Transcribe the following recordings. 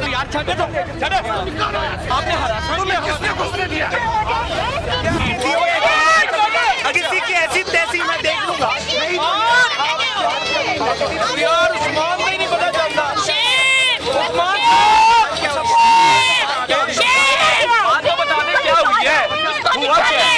यार छाटे तो आपने हरा किसी की ऐसी तैसी मैं देख लूंगा यार। उस्मान को ही नहीं पता चलता। आपको बता दें क्या हुई है, हुआ क्या है?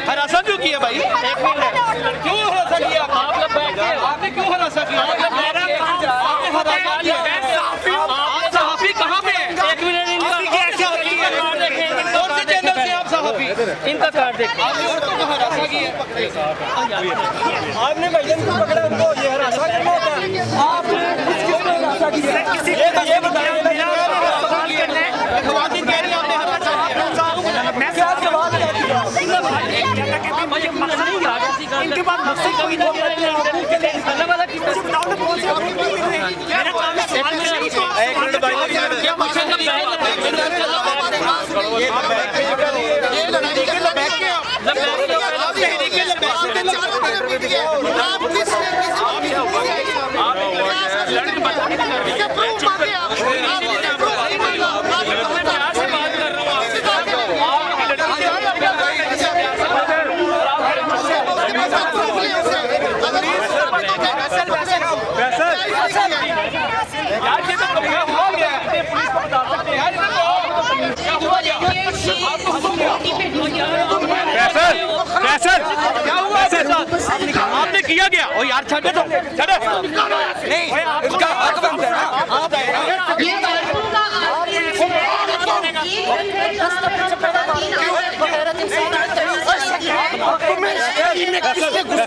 हरासा क्यों किया भाई? क्यों हरासा किया? आपने क्यों हरासा किया? सहाफी कहाँ पे है? एक मिनट, कौन से चैनल से आप सहाफी? इनका कार्ड देखिए। आपने औरतों को हरासा किया, आपने भाईजान को पकड़ा, उनको ये हरासा करना होता है। आपने किसको हरासा किया? ये बताइए। खवातीन कह रही है आपने हरासा किया। मैं क्या जवाब इनके बाद मकसद कोई नहीं है। अलग अलग मेरा काम है सवाल में एक मिनट भाई क्या पूछेंगे? ये लड़ाई के बैठ के आप तहरीके आपने किया गया ओ यार छाटे तो नहीं इसका हक बनता है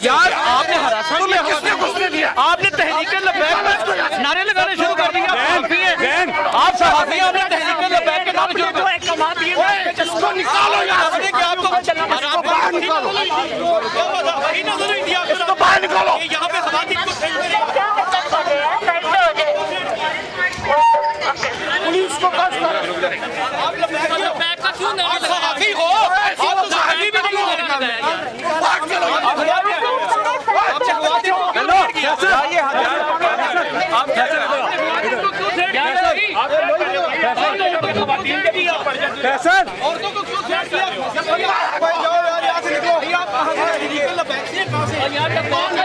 यार। आपने हरासा किया, आपने तहरीके लबैक नारे लगाने शुरू कर दिए। आप सहाफी हैं, आपने तहरीके लबैक के नारे शुरू कर कमा दिए। इसको निकालो यहाँ से, क्या आपको बाहर निकालो, इसको बाहर निकालो। यहाँ पे खवातीन को पुलिस को आप लबैक का क्यों नहीं? सहाफी हो, आप तो सहाफी भी नहीं हो। फैसल औरतों को क्यों थ्रेट किया? भाई जाओ यार, यहाँ से निकलो। आप कहाँ से? तहरीक लबैक से कहाँ से?